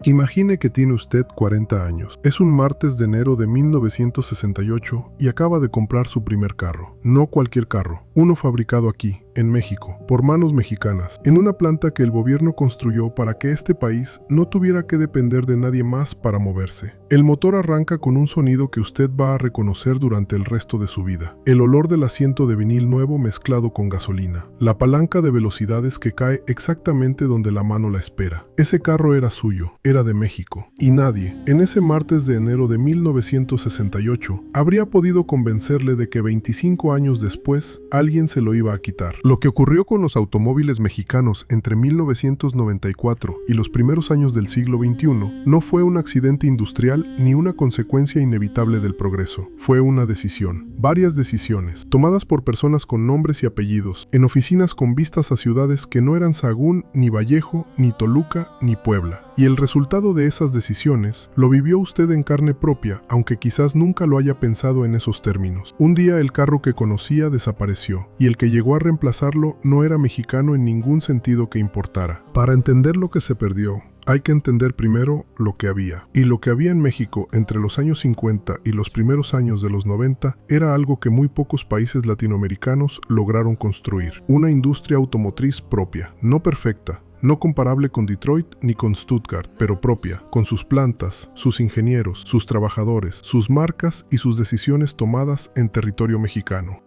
Imagine que tiene usted 40 años. Es un martes de enero de 1968 y acaba de comprar su primer carro. No cualquier carro, uno fabricado aquí, en México, por manos mexicanas, en una planta que el gobierno construyó para que este país no tuviera que depender de nadie más para moverse. El motor arranca con un sonido que usted va a reconocer durante el resto de su vida. El olor del asiento de vinil nuevo mezclado con gasolina. La palanca de velocidades que cae exactamente donde la mano la espera. Ese carro era suyo, era de México. Y nadie, en ese martes de enero de 1968, habría podido convencerle de que 25 años después, alguien se lo iba a quitar. Lo que ocurrió con los automóviles mexicanos entre 1994 y los primeros años del siglo XXI no fue un accidente industrial ni una consecuencia inevitable del progreso. Fue una decisión. Varias decisiones, tomadas por personas con nombres y apellidos, en oficinas con vistas a ciudades que no eran Sahagún, ni Vallejo, ni Toluca, ni Puebla. Y el resultado de esas decisiones lo vivió usted en carne propia, aunque quizás nunca lo haya pensado en esos términos. Un día el carro que conocía desapareció, y el que llegó a reemplazarlo no era mexicano en ningún sentido que importara. Para entender lo que se perdió, hay que entender primero lo que había. Y lo que había en México entre los años 50 y los primeros años de los 90 era algo que muy pocos países latinoamericanos lograron construir. Una industria automotriz propia, no perfecta, no comparable con Detroit ni con Stuttgart, pero propia, con sus plantas, sus ingenieros, sus trabajadores, sus marcas y sus decisiones tomadas en territorio mexicano.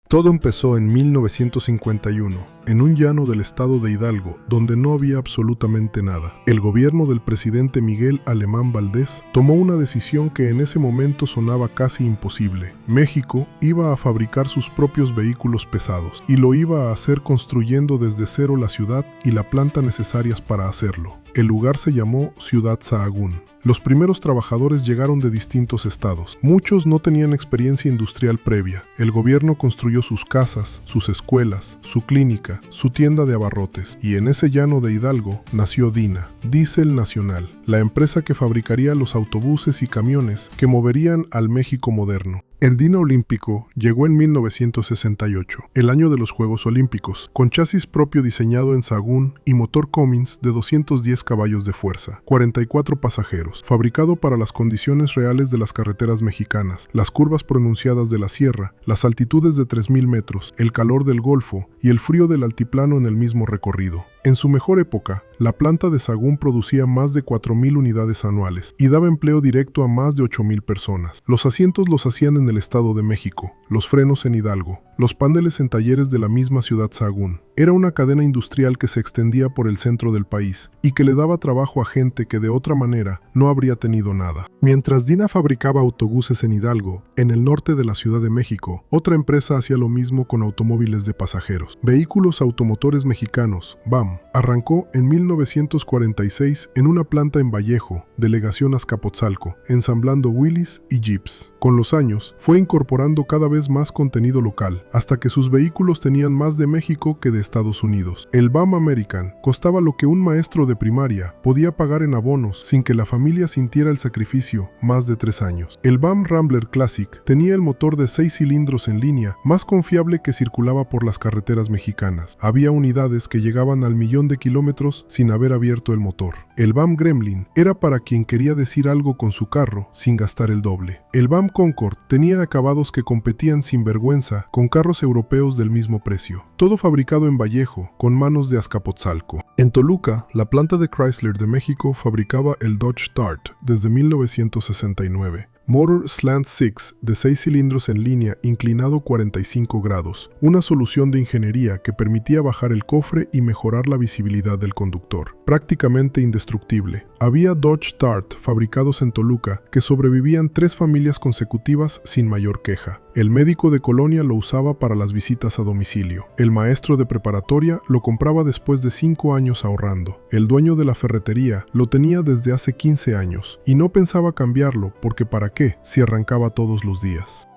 Todo empezó en 1951, en un llano del estado de Hidalgo, donde no había absolutamente nada. El gobierno del presidente Miguel Alemán Valdés tomó una decisión que en ese momento sonaba casi imposible. México iba a fabricar sus propios vehículos pesados, y lo iba a hacer construyendo desde cero la ciudad y la planta necesarias para hacerlo. El lugar se llamó Ciudad Sahagún. Los primeros trabajadores llegaron de distintos estados. Muchos no tenían experiencia industrial previa. El gobierno construyó sus casas, sus escuelas, su clínica, su tienda de abarrotes. Y en ese llano de Hidalgo nació DINA, Diesel Nacional, la empresa que fabricaría los autobuses y camiones que moverían al México moderno. El DINA olímpico llegó en 1968, el año de los Juegos Olímpicos, con chasis propio diseñado en Sahagún y motor Cummins de 210 caballos de fuerza, 44 pasajeros, fabricado para las condiciones reales de las carreteras mexicanas, las curvas pronunciadas de la sierra, las altitudes de 3.000 metros, el calor del Golfo y el frío del altiplano en el mismo recorrido. En su mejor época, la planta de Sahagún producía más de 4.000 unidades anuales y daba empleo directo a más de 8.000 personas. Los asientos los hacían en el Estado de México, los frenos en Hidalgo, los paneles en talleres de la misma ciudad Sahagún. Era una cadena industrial que se extendía por el centro del país y que le daba trabajo a gente que de otra manera no habría tenido nada. Mientras DINA fabricaba autobuses en Hidalgo, en el norte de la Ciudad de México, otra empresa hacía lo mismo con automóviles de pasajeros. Vehículos Automotores Mexicanos, VAM, arrancó en 1946 en una planta en Vallejo, delegación Azcapotzalco, ensamblando Willys y Jeeps. Con los años, fue incorporando cada vez más contenido local, hasta que sus vehículos tenían más de México que de Estados Unidos. El VAM American costaba lo que un maestro de primaria podía pagar en abonos sin que la familia sintiera el sacrificio más de 3 años. El VAM Rambler Classic tenía el motor de 6 cilindros en línea, más confiable que circulaba por las carreteras mexicanas. Había unidades que llegaban al 1.000.000 de kilómetros sin haber abierto el motor. El VAM Gremlin era para quien quería decir algo con su carro sin gastar el doble. El VAM Concord tenía acabados que competían sin vergüenza con carros europeos del mismo precio. Todo fabricado en Vallejo, con manos de Azcapotzalco. En Toluca, la planta de Chrysler de México fabricaba el Dodge Dart desde 1969. Motor Slant 6 de 6 cilindros en línea inclinado 45 grados, una solución de ingeniería que permitía bajar el cofre y mejorar la visibilidad del conductor. Prácticamente indestructible. Había Dodge Dart fabricados en Toluca que sobrevivían 3 familias consecutivas sin mayor queja. El médico de colonia lo usaba para las visitas a domicilio. El maestro de preparatoria lo compraba después de 5 años ahorrando. El dueño de la ferretería lo tenía desde hace 15 años y no pensaba cambiarlo porque ¿para qué si arrancaba todos los días?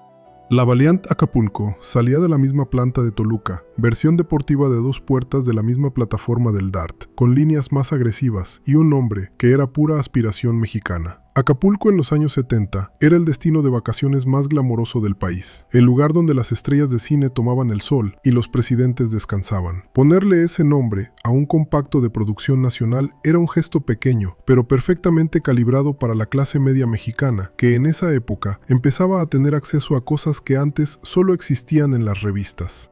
La Valiant Acapulco salía de la misma planta de Toluca, versión deportiva de 2 puertas de la misma plataforma del Dart, con líneas más agresivas y un nombre que era pura aspiración mexicana. Acapulco en los años 70 era el destino de vacaciones más glamoroso del país, el lugar donde las estrellas de cine tomaban el sol y los presidentes descansaban. Ponerle ese nombre a un compacto de producción nacional era un gesto pequeño, pero perfectamente calibrado para la clase media mexicana, que en esa época empezaba a tener acceso a cosas que antes solo existían en las revistas.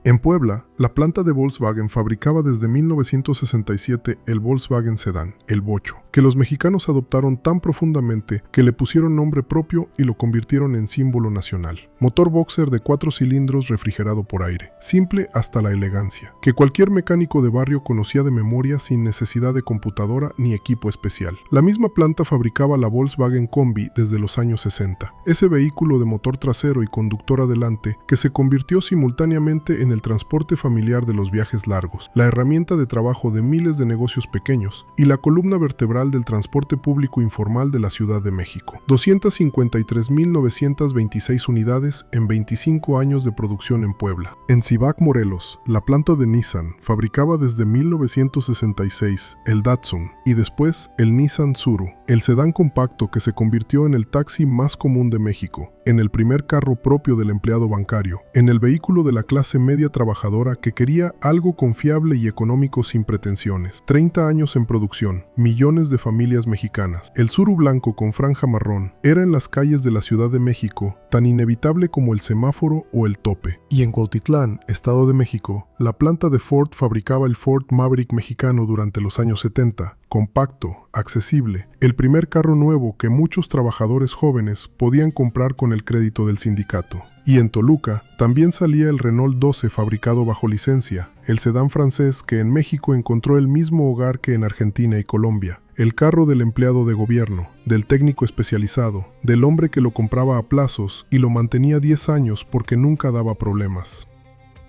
En Puebla, la planta de Volkswagen fabricaba desde 1967 el Volkswagen Sedán, el Bocho, que los mexicanos adoptaron tan profundamente que le pusieron nombre propio y lo convirtieron en símbolo nacional. Motor boxer de 4 cilindros refrigerado por aire, simple hasta la elegancia, que cualquier mecánico de barrio conocía de memoria sin necesidad de computadora ni equipo especial. La misma planta fabricaba la Volkswagen Combi desde los años 60, ese vehículo de motor trasero y conductor adelante que se convirtió simultáneamente en el transporte familiar de los viajes largos, la herramienta de trabajo de miles de negocios pequeños y la columna vertebral del transporte público informal de la Ciudad de México. 253.926 unidades en 25 años de producción en Puebla. En Cibac, Morelos, la planta de Nissan fabricaba desde 1966 el Datsun y después el Nissan Tsuru, el sedán compacto que se convirtió en el taxi más común de México, en el primer carro propio del empleado bancario, en el vehículo de la clase media trabajadora que quería algo confiable y económico sin pretensiones. 30 años en producción, millones de familias mexicanas. El Tsuru blanco con franja marrón era en las calles de la Ciudad de México tan inevitable como el semáforo o el tope. Y en Cuautitlán, Estado de México, la planta de Ford fabricaba el Ford Maverick mexicano durante los años 70, compacto, accesible, el primer carro nuevo que muchos trabajadores jóvenes podían comprar con el crédito del sindicato. Y en Toluca también salía el Renault 12 fabricado bajo licencia, el sedán francés que en México encontró el mismo hogar que en Argentina y Colombia, el carro del empleado de gobierno, del técnico especializado, del hombre que lo compraba a plazos y lo mantenía 10 años porque nunca daba problemas.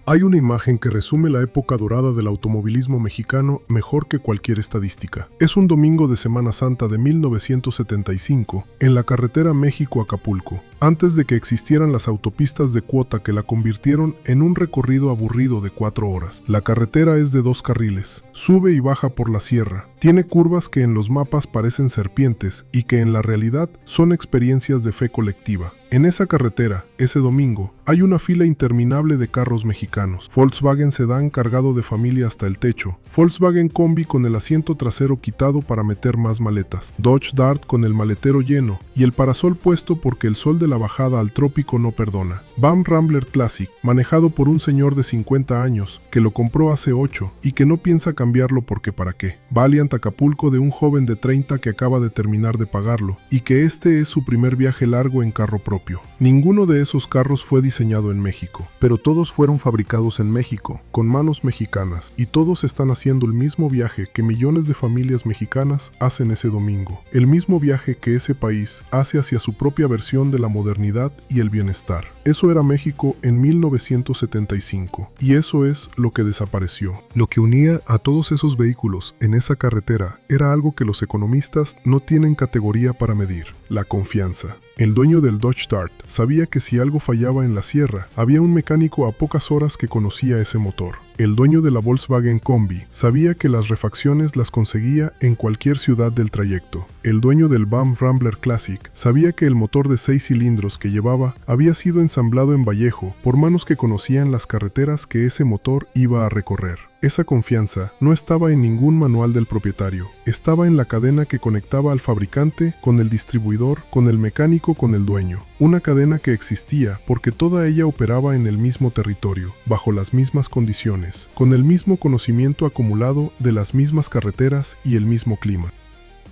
Hay una imagen que resume la época dorada del automovilismo mexicano mejor que cualquier estadística. Es un domingo de Semana Santa de 1975 en la carretera México-Acapulco, antes de que existieran las autopistas de cuota que la convirtieron en un recorrido aburrido de 4 horas. La carretera es de 2 carriles, sube y baja por la sierra, tiene curvas que en los mapas parecen serpientes y que en la realidad son experiencias de fe colectiva. En esa carretera, ese domingo, hay una fila interminable de carros mexicanos. Volkswagen Sedán cargado de familia hasta el techo, Volkswagen Combi con el asiento trasero quitado para meter más maletas, Dodge Dart con el maletero lleno y el parasol puesto porque el sol de la bajada al trópico no perdona. Bam Rambler Classic, manejado por un señor de 50 años que lo compró hace 8 y que no piensa cambiarlo porque ¿para qué? Valiant Acapulco de un joven de 30 que acaba de terminar de pagarlo y que este es su primer viaje largo en carro propio. Ninguno de esos carros fue diseñado en México, pero todos fueron fabricados en México, con manos mexicanas, y todos están haciendo el mismo viaje que millones de familias mexicanas hacen ese domingo, el mismo viaje que ese país hace hacia su propia versión de la modernidad y el bienestar. Eso era México en 1975, y eso es lo que desapareció. Lo que unía a todos esos vehículos en esa carretera era algo que los economistas no tienen categoría para medir: la confianza. El dueño del Dodge Dart sabía que si algo fallaba en la sierra, había un mecánico a pocas horas que conocía ese motor. El dueño de la Volkswagen Combi sabía que las refacciones las conseguía en cualquier ciudad del trayecto. El dueño del Bam Rambler Classic sabía que el motor de 6 cilindros que llevaba había sido ensamblado en Vallejo por manos que conocían las carreteras que ese motor iba a recorrer. Esa confianza no estaba en ningún manual del propietario, estaba en la cadena que conectaba al fabricante con el distribuidor, con el mecánico, con el dueño. Una cadena que existía porque toda ella operaba en el mismo territorio, bajo las mismas condiciones, con el mismo conocimiento acumulado de las mismas carreteras y el mismo clima.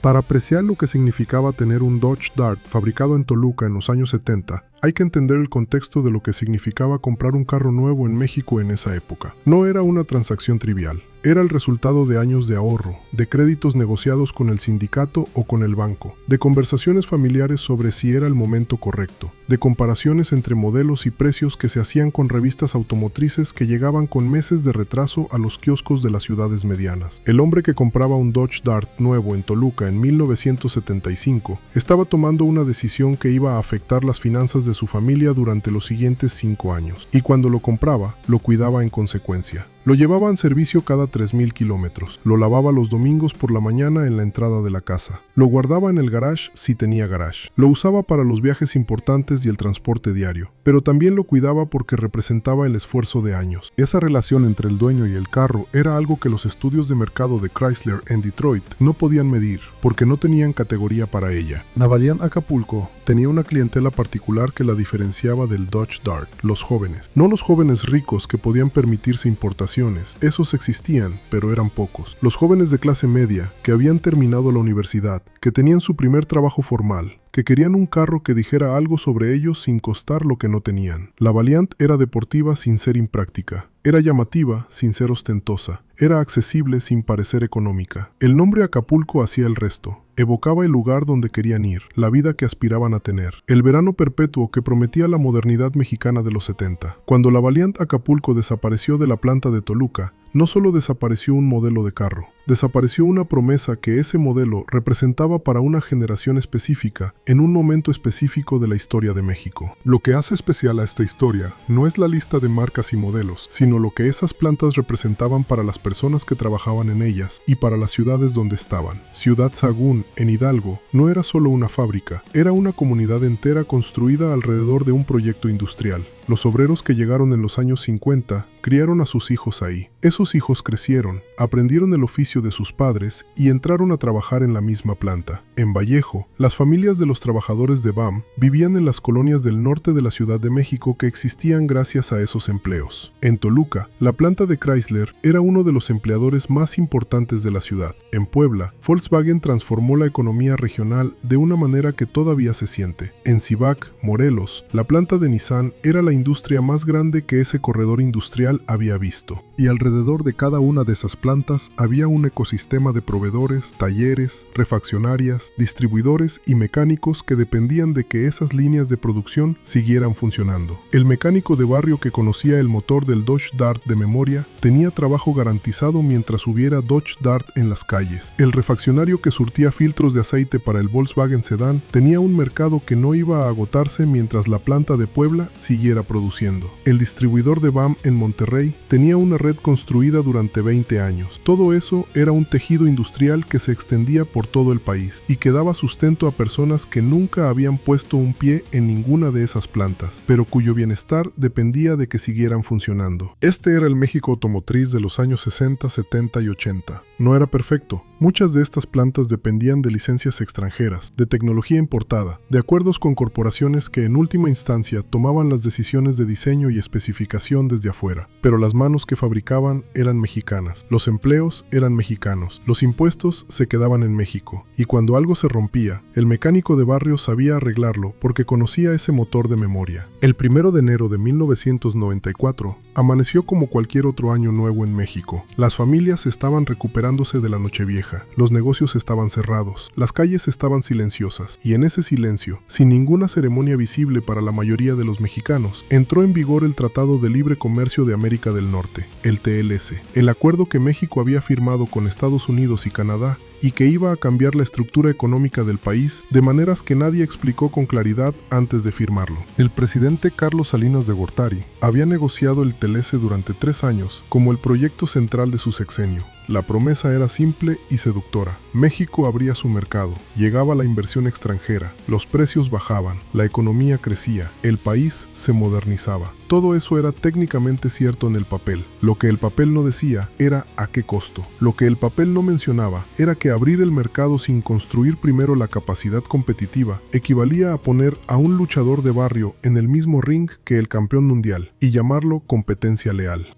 Para apreciar lo que significaba tener un Dodge Dart fabricado en Toluca en los años 70, hay que entender el contexto de lo que significaba comprar un carro nuevo en México en esa época. No era una transacción trivial. Era el resultado de años de ahorro, de créditos negociados con el sindicato o con el banco, de conversaciones familiares sobre si era el momento correcto, de comparaciones entre modelos y precios que se hacían con revistas automotrices que llegaban con meses de retraso a los kioscos de las ciudades medianas. El hombre que compraba un Dodge Dart nuevo en Toluca en 1975 estaba tomando una decisión que iba a afectar las finanzas de su familia durante los siguientes 5 años, y cuando lo compraba, lo cuidaba en consecuencia. Lo llevaba en servicio cada 3.000 kilómetros. Lo lavaba los domingos por la mañana en la entrada de la casa. Lo guardaba en el garage si tenía garage. Lo usaba para los viajes importantes y el transporte diario, pero también lo cuidaba porque representaba el esfuerzo de años. Esa relación entre el dueño y el carro era algo que los estudios de mercado de Chrysler en Detroit no podían medir, porque no tenían categoría para ella. La Valiant Acapulco tenía una clientela particular que la diferenciaba del Dodge Dart, los jóvenes. No los jóvenes ricos que podían permitirse importaciones, esos existían, pero eran pocos. Los jóvenes de clase media, que habían terminado la universidad, que tenían su primer trabajo formal, que querían un carro que dijera algo sobre ellos sin costar lo que no tenían. La Valiant era deportiva sin ser impráctica. Era llamativa sin ser ostentosa. Era accesible sin parecer económica. El nombre Acapulco hacía el resto. Evocaba el lugar donde querían ir, la vida que aspiraban a tener, el verano perpetuo que prometía la modernidad mexicana de los 70. Cuando la Valiant Acapulco desapareció de la planta de Toluca, no solo desapareció un modelo de carro, desapareció una promesa que ese modelo representaba para una generación específica en un momento específico de la historia de México. Lo que hace especial a esta historia no es la lista de marcas y modelos, sino lo que esas plantas representaban para las personas que trabajaban en ellas y para las ciudades donde estaban. Ciudad Sagún, en Hidalgo, no era solo una fábrica, era una comunidad entera construida alrededor de un proyecto industrial. Los obreros que llegaron en los años 50 criaron a sus hijos ahí. Esos hijos crecieron, aprendieron el oficio de sus padres y entraron a trabajar en la misma planta. En Vallejo, las familias de los trabajadores de BAM vivían en las colonias del norte de la Ciudad de México que existían gracias a esos empleos. En Toluca, la planta de Chrysler era uno de los empleadores más importantes de la ciudad. En Puebla, Volkswagen transformó la economía regional de una manera que todavía se siente. En Cibac, Morelos, la planta de Nissan era la industria más grande que ese corredor industrial había visto. Y alrededor de cada una de esas plantas había un ecosistema de proveedores, talleres, refaccionarias, distribuidores y mecánicos que dependían de que esas líneas de producción siguieran funcionando. El mecánico de barrio que conocía el motor del Dodge Dart de memoria tenía trabajo garantizado mientras hubiera Dodge Dart en las calles. El refaccionario que surtía filtros de aceite para el Volkswagen Sedán tenía un mercado que no iba a agotarse mientras la planta de Puebla siguiera produciendo. El distribuidor de BAM en Monterrey tenía una red construida durante 20 años. Todo eso era un tejido industrial que se extendía por todo el país y que daba sustento a personas que nunca habían puesto un pie en ninguna de esas plantas, pero cuyo bienestar dependía de que siguieran funcionando. Este era el México automotriz de los años 60, 70 y 80. No era perfecto. Muchas de estas plantas dependían de licencias extranjeras, de tecnología importada, de acuerdos con corporaciones que en última instancia tomaban las decisiones de diseño y especificación desde afuera. Pero las manos que fabricaban eran mexicanas, los empleos eran mexicanos, los impuestos se quedaban en México, y cuando algo se rompía, el mecánico de barrio sabía arreglarlo porque conocía ese motor de memoria. El 1 de enero de 1994 amaneció como cualquier otro año nuevo en México. Las familias estaban recuperándose de la Nochevieja. Los negocios estaban cerrados, las calles estaban silenciosas, y en ese silencio, sin ninguna ceremonia visible para la mayoría de los mexicanos, entró en vigor el Tratado de Libre Comercio de América del Norte, el TLC, el acuerdo que México había firmado con Estados Unidos y Canadá y que iba a cambiar la estructura económica del país de maneras que nadie explicó con claridad antes de firmarlo. El presidente Carlos Salinas de Gortari había negociado el TLC durante 3 años como el proyecto central de su sexenio. La promesa era simple y seductora. México abría su mercado, llegaba la inversión extranjera, los precios bajaban, la economía crecía, el país se modernizaba. Todo eso era técnicamente cierto en el papel. Lo que el papel no decía era a qué costo. Lo que el papel no mencionaba era que abrir el mercado sin construir primero la capacidad competitiva equivalía a poner a un luchador de barrio en el mismo ring que el campeón mundial y llamarlo competencia leal.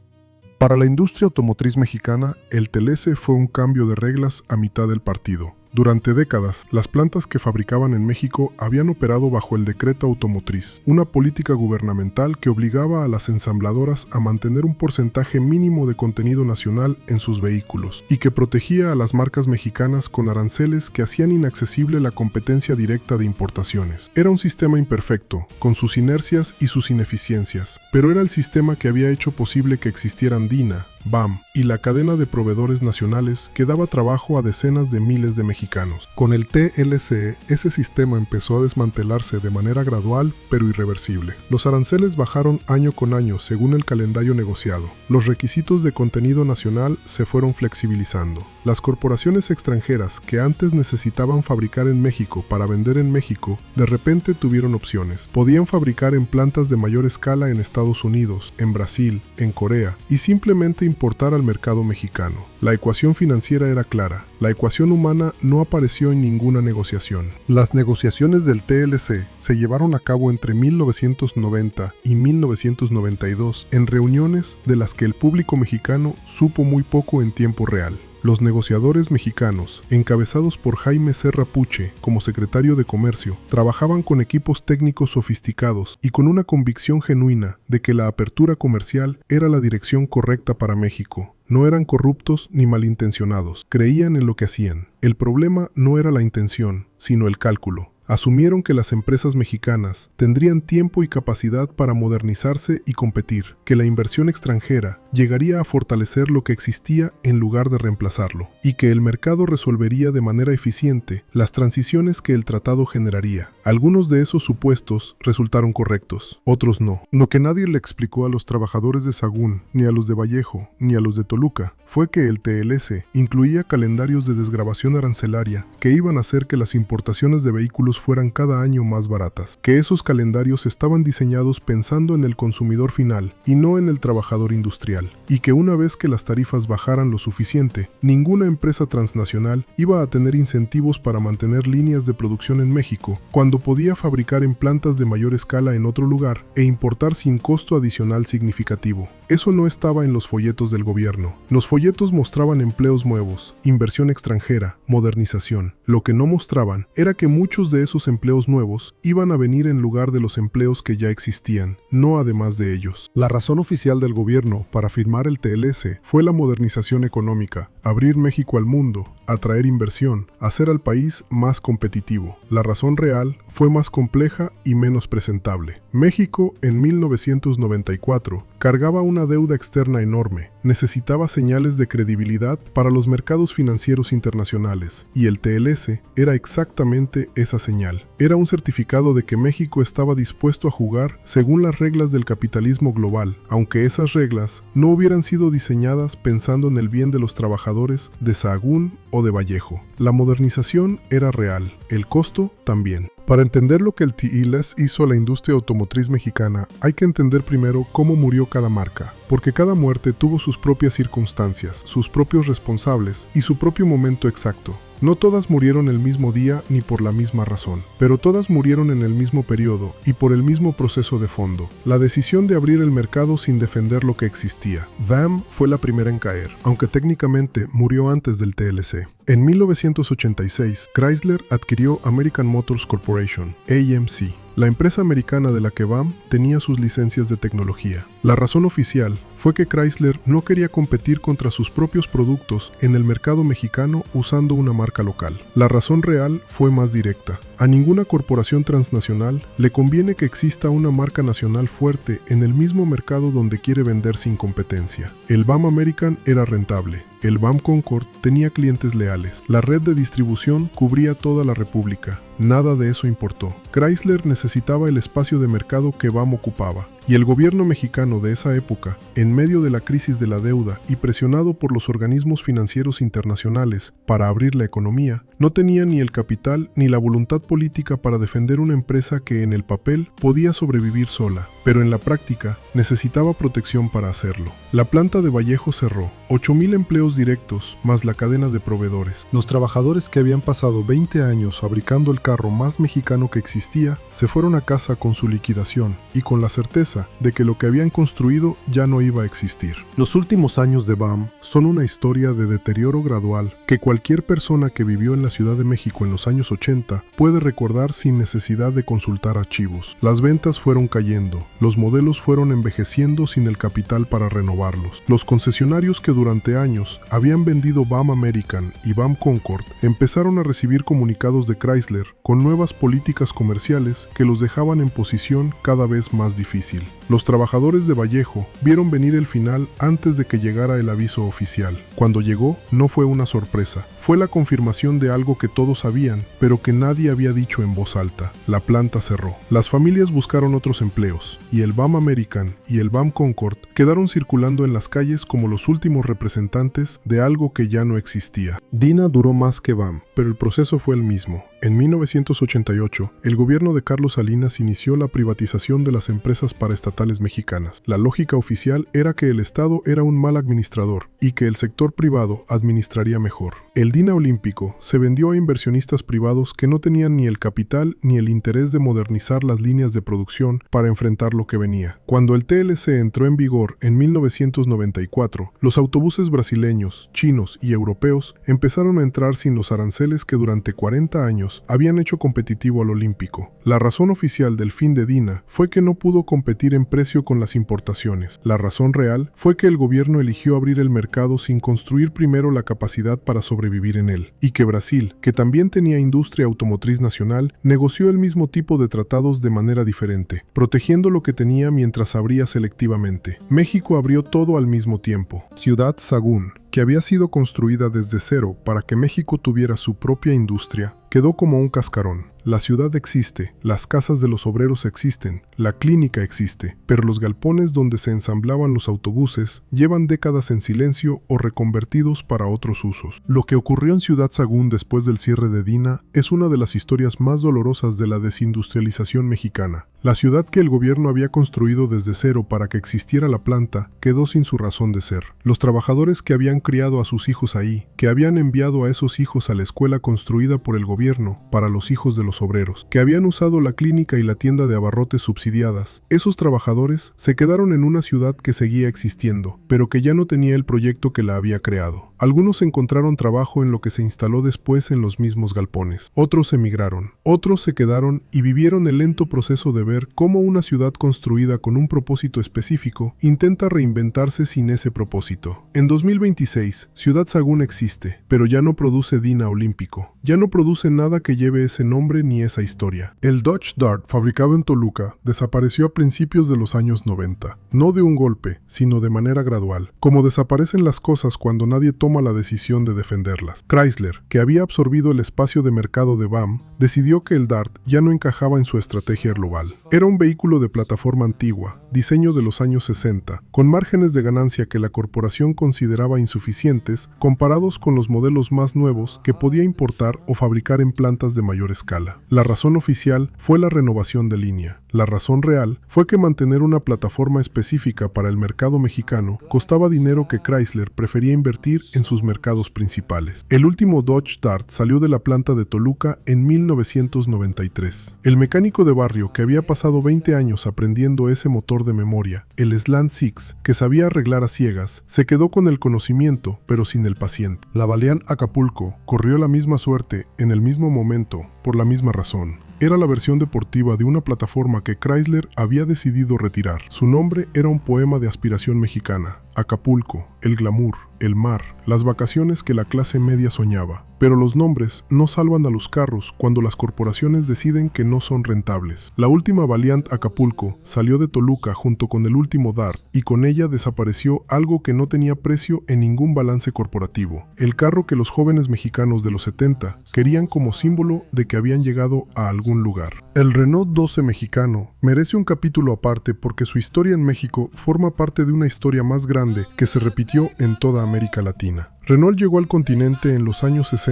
Para la industria automotriz mexicana, el TLC fue un cambio de reglas a mitad del partido. Durante décadas, las plantas que fabricaban en México habían operado bajo el Decreto Automotriz, una política gubernamental que obligaba a las ensambladoras a mantener un porcentaje mínimo de contenido nacional en sus vehículos y que protegía a las marcas mexicanas con aranceles que hacían inaccesible la competencia directa de importaciones. Era un sistema imperfecto, con sus inercias y sus ineficiencias, pero era el sistema que había hecho posible que existieran DINA, BAM y la cadena de proveedores nacionales que daba trabajo a decenas de miles de mexicanos. Con el TLC, ese sistema empezó a desmantelarse de manera gradual pero irreversible. Los aranceles bajaron año con año según el calendario negociado. Los requisitos de contenido nacional se fueron flexibilizando. Las corporaciones extranjeras que antes necesitaban fabricar en México para vender en México, de repente tuvieron opciones. Podían fabricar en plantas de mayor escala en Estados Unidos, en Brasil, en Corea y simplemente importar al mercado mexicano. La ecuación financiera era clara. La ecuación humana no apareció en ninguna negociación. Las negociaciones del TLC se llevaron a cabo entre 1990 y 1992 en reuniones de las que el público mexicano supo muy poco en tiempo real. Los negociadores mexicanos, encabezados por Jaime Serra Puche como secretario de Comercio, trabajaban con equipos técnicos sofisticados y con una convicción genuina de que la apertura comercial era la dirección correcta para México. No eran corruptos ni malintencionados, creían en lo que hacían. El problema no era la intención, sino el cálculo. Asumieron que las empresas mexicanas tendrían tiempo y capacidad para modernizarse y competir, que la inversión extranjera llegaría a fortalecer lo que existía en lugar de reemplazarlo, y que el mercado resolvería de manera eficiente las transiciones que el tratado generaría. Algunos de esos supuestos resultaron correctos, otros no. Lo que nadie le explicó a los trabajadores de Sahagún, ni a los de Vallejo, ni a los de Toluca, fue que el TLC incluía calendarios de desgravación arancelaria que iban a hacer que las importaciones de vehículos fueran cada año más baratas, que esos calendarios estaban diseñados pensando en el consumidor final y no en el trabajador industrial, y que una vez que las tarifas bajaran lo suficiente, ninguna empresa transnacional iba a tener incentivos para mantener líneas de producción en México, cuando podía fabricar en plantas de mayor escala en otro lugar e importar sin costo adicional significativo. Eso no estaba en los folletos del gobierno. Los folletos mostraban empleos nuevos, inversión extranjera, modernización. Lo que no mostraban era que muchos de esos empleos nuevos iban a venir en lugar de los empleos que ya existían, no además de ellos. La razón oficial del gobierno para firmar el TLC fue la modernización económica, abrir México al mundo, atraer inversión, hacer al país más competitivo. La razón real fue más compleja y menos presentable. México, en 1994, cargaba una deuda externa enorme, necesitaba señales de credibilidad para los mercados financieros internacionales, y el TLC era exactamente esa señal. Era un certificado de que México estaba dispuesto a jugar según las reglas del capitalismo global, aunque esas reglas no hubieran sido diseñadas pensando en el bien de los trabajadores de Sahagún o de Vallejo. La modernización era real, el costo también. Para entender lo que el TLC hizo a la industria automotriz mexicana, hay que entender primero cómo murió cada marca, porque cada muerte tuvo sus propias circunstancias, sus propios responsables y su propio momento exacto. No todas murieron el mismo día ni por la misma razón, pero todas murieron en el mismo periodo y por el mismo proceso de fondo, la decisión de abrir el mercado sin defender lo que existía. VAM fue la primera en caer, aunque técnicamente murió antes del TLC. En 1986, Chrysler adquirió American Motors Corporation, AMC, la empresa americana de la que VAM tenía sus licencias de tecnología. La razón oficial fue que Chrysler no quería competir contra sus propios productos en el mercado mexicano usando una marca local. La razón real fue más directa. A ninguna corporación transnacional le conviene que exista una marca nacional fuerte en el mismo mercado donde quiere vender sin competencia. El VAM American era rentable. El VAM Concord tenía clientes leales. La red de distribución cubría toda la república. Nada de eso importó. Chrysler necesitaba el espacio de mercado que VAM ocupaba. Y el gobierno mexicano de esa época, en medio de la crisis de la deuda y presionado por los organismos financieros internacionales para abrir la economía, no tenía ni el capital ni la voluntad política para defender una empresa que en el papel podía sobrevivir sola, pero en la práctica necesitaba protección para hacerlo. La planta de Vallejo cerró, 8,000 empleos directos más la cadena de proveedores. Los trabajadores que habían pasado 20 años fabricando el carro más mexicano que existía se fueron a casa con su liquidación y con la certeza de que lo que habían construido ya no iba a existir. Los últimos años de VAM son una historia de deterioro gradual que cualquier persona que vivió en la Ciudad de México en los años 80 puede recordar sin necesidad de consultar archivos. Las ventas fueron cayendo, los modelos fueron envejeciendo sin el capital para renovarlos. Los concesionarios que durante años habían vendido BAM American y BAM Concord empezaron a recibir comunicados de Chrysler con nuevas políticas comerciales que los dejaban en posición cada vez más difícil. Los trabajadores de Vallejo vieron venir el final antes de que llegara el aviso oficial. Cuando llegó, no fue una sorpresa. Fue la confirmación de algo que todos sabían, pero que nadie había dicho en voz alta. La planta cerró. Las familias buscaron otros empleos, y el BAM American y el BAM Concord quedaron circulando en las calles como los últimos representantes de algo que ya no existía. Dina duró más que BAM, pero el proceso fue el mismo. En 1988, el gobierno de Carlos Salinas inició la privatización de las empresas paraestatales mexicanas. La lógica oficial era que el Estado era un mal administrador y que el sector privado administraría mejor. El Dina Olímpico se vendió a inversionistas privados que no tenían ni el capital ni el interés de modernizar las líneas de producción para enfrentar lo que venía. Cuando el TLC entró en vigor en 1994, los autobuses brasileños, chinos y europeos empezaron a entrar sin los aranceles que durante 40 años habían hecho competitivo al Olímpico. La razón oficial del fin de Dina fue que no pudo competir en precio con las importaciones. La razón real fue que el gobierno eligió abrir el mercado sin construir primero la capacidad para sobrevivir en él, y que Brasil, que también tenía industria automotriz nacional, negoció el mismo tipo de tratados de manera diferente, protegiendo lo que tenía mientras abría selectivamente. México abrió todo al mismo tiempo. Ciudad Sagún, que había sido construida desde cero para que México tuviera su propia industria, quedó como un cascarón. La ciudad existe, las casas de los obreros existen, la clínica existe, pero los galpones donde se ensamblaban los autobuses llevan décadas en silencio o reconvertidos para otros usos. Lo que ocurrió en Ciudad Sagún después del cierre de Dina es una de las historias más dolorosas de la desindustrialización mexicana. La ciudad que el gobierno había construido desde cero para que existiera la planta quedó sin su razón de ser. Los trabajadores que habían criado a sus hijos ahí, que habían enviado a esos hijos a la escuela construida por el gobierno para los hijos de los obreros, que habían usado la clínica y la tienda de abarrotes subsidiadas, esos trabajadores se quedaron en una ciudad que seguía existiendo, pero que ya no tenía el proyecto que la había creado. Algunos encontraron trabajo en lo que se instaló después en los mismos galpones. Otros emigraron. Otros se quedaron y vivieron el lento proceso de ver cómo una ciudad construida con un propósito específico intenta reinventarse sin ese propósito. En 2026, Ciudad Sagún existe, pero ya no produce Dina Olímpico. Ya no produce nada que lleve ese nombre ni esa historia. El Dodge Dart, fabricado en Toluca, desapareció a principios de los años 90. No de un golpe, sino de manera gradual. Como desaparecen las cosas cuando nadie toma la decisión de defenderlas. Chrysler, que había absorbido el espacio de mercado de BAM, decidió que el Dart ya no encajaba en su estrategia global. Era un vehículo de plataforma antigua, diseño de los años 60, con márgenes de ganancia que la corporación consideraba insuficientes comparados con los modelos más nuevos que podía importar o fabricar en plantas de mayor escala. La razón oficial fue la renovación de línea. La razón real fue que mantener una plataforma específica para el mercado mexicano costaba dinero que Chrysler prefería invertir en sus mercados principales. El último Dodge Dart salió de la planta de Toluca en 1993. El mecánico de barrio que había pasado 20 años aprendiendo ese motor de memoria, el Slant Six, que sabía arreglar a ciegas, se quedó con el conocimiento, pero sin el paciente. La Valiant Acapulco corrió la misma suerte en el mismo momento, por la misma razón. Era la versión deportiva de una plataforma que Chrysler había decidido retirar. Su nombre era un poema de aspiración mexicana. Acapulco, el glamour, el mar, las vacaciones que la clase media soñaba. Pero los nombres no salvan a los carros cuando las corporaciones deciden que no son rentables. La última Valiant Acapulco salió de Toluca junto con el último Dart y con ella desapareció algo que no tenía precio en ningún balance corporativo. El carro que los jóvenes mexicanos de los 70 querían como símbolo de que habían llegado a algún lugar. El Renault 12 mexicano merece un capítulo aparte porque su historia en México forma parte de una historia más grande que se repitió en toda América Latina. Renault llegó al continente en los años 60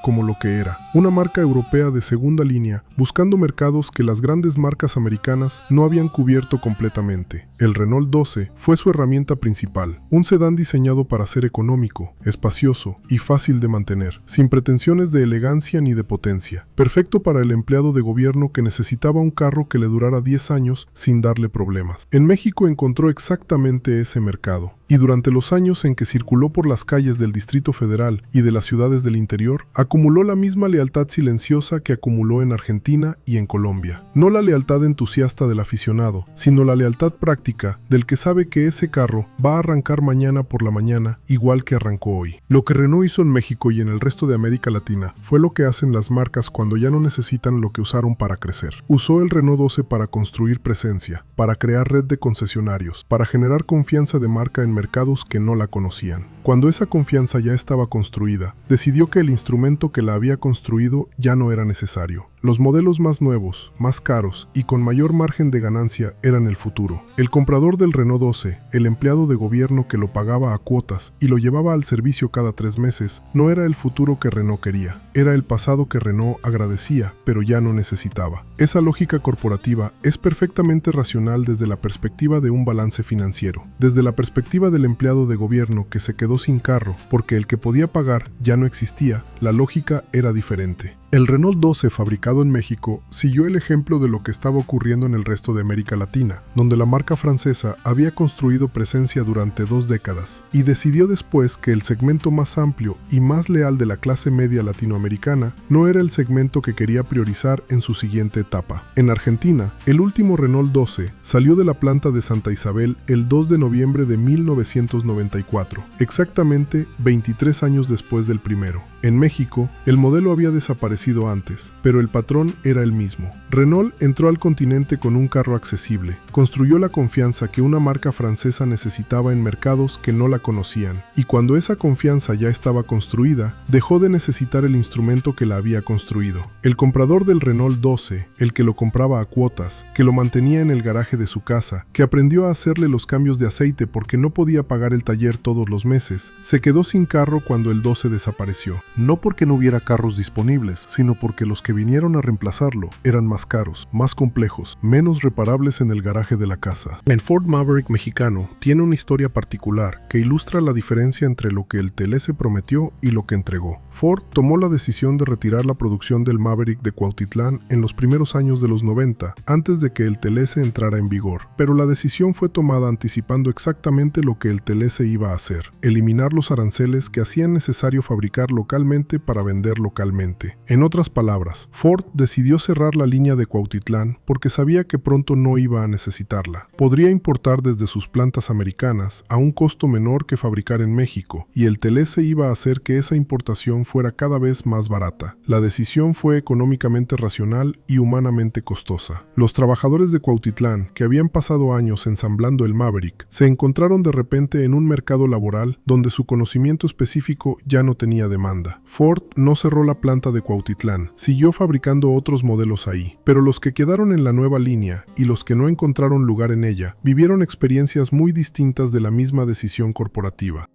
como lo que era, una marca europea de segunda línea, buscando mercados que las grandes marcas americanas no habían cubierto completamente. El Renault 12 fue su herramienta principal, un sedán diseñado para ser económico, espacioso y fácil de mantener, sin pretensiones de elegancia ni de potencia, perfecto para el empleado de gobierno que necesitaba un carro que le durara 10 años sin darle problemas. En México encontró exactamente ese mercado, y durante los años en que circuló por las calles del Distrito Federal y de las ciudades del interior, acumuló la misma lealtad silenciosa que acumuló en Argentina y en Colombia. No la lealtad entusiasta del aficionado, sino la lealtad práctica del que sabe que ese carro va a arrancar mañana por la mañana igual que arrancó hoy. Lo que Renault hizo en México y en el resto de América Latina fue lo que hacen las marcas cuando ya no necesitan lo que usaron para crecer. Usó el Renault 12 para construir presencia, para crear red de concesionarios, para generar confianza de marca en mercados que no la conocían. Cuando esa confianza ya estaba construida, decidió que el instrumento que la había construido ya no era necesario. Los modelos más nuevos, más caros y con mayor margen de ganancia eran el futuro. El comprador del Renault 12, el empleado de gobierno que lo pagaba a cuotas y lo llevaba al servicio cada 3 meses, no era el futuro que Renault quería. Era el pasado que Renault agradecía, pero ya no necesitaba. Esa lógica corporativa es perfectamente racional desde la perspectiva de un balance financiero. Desde la perspectiva del empleado de gobierno que se quedó sin carro porque el que podía pagar ya no existía, la lógica era diferente. El Renault 12 fabricado en México siguió el ejemplo de lo que estaba ocurriendo en el resto de América Latina, donde la marca francesa había construido presencia durante 2 décadas y decidió después que el segmento más amplio y más leal de la clase media latinoamericana no era el segmento que quería priorizar en su siguiente etapa. En Argentina, el último Renault 12 salió de la planta de Santa Isabel el 2 de noviembre de 1994, exactamente 23 años después del primero. En México, el modelo había desaparecido antes, pero el patrón era el mismo. Renault entró al continente con un carro accesible, construyó la confianza que una marca francesa necesitaba en mercados que no la conocían, y cuando esa confianza ya estaba construida, dejó de necesitar el instrumento que la había construido. El comprador del Renault 12, el que lo compraba a cuotas, que lo mantenía en el garaje de su casa, que aprendió a hacerle los cambios de aceite porque no podía pagar el taller todos los meses, se quedó sin carro cuando el 12 desapareció. No porque no hubiera carros disponibles, sino porque los que vinieron a reemplazarlo eran más caros, más complejos, menos reparables en el garaje de la casa. El Ford Maverick mexicano tiene una historia particular que ilustra la diferencia entre lo que el TLS prometió y lo que entregó. Ford tomó la decisión de retirar la producción del Maverick de Cuautitlán en los primeros años de los 90, antes de que el TLS entrara en vigor, pero la decisión fue tomada anticipando exactamente lo que el TLS iba a hacer: eliminar los aranceles que hacían necesario fabricar localmente para vender localmente. En otras palabras, Ford decidió cerrar la línea de Cuautitlán porque sabía que pronto no iba a necesitarla. Podría importar desde sus plantas americanas a un costo menor que fabricar en México, y el TLS iba a hacer que esa importación fuera cada vez más barata. La decisión fue económicamente racional y humanamente costosa. Los trabajadores de Cuautitlán, que habían pasado años ensamblando el Maverick, se encontraron de repente en un mercado laboral donde su conocimiento específico ya no tenía demanda. Ford no cerró la planta de Cuautitlán, siguió fabricando otros modelos ahí, pero los que quedaron en la nueva línea y los que no encontraron lugar en ella vivieron experiencias muy distintas de la misma decisión corporativa.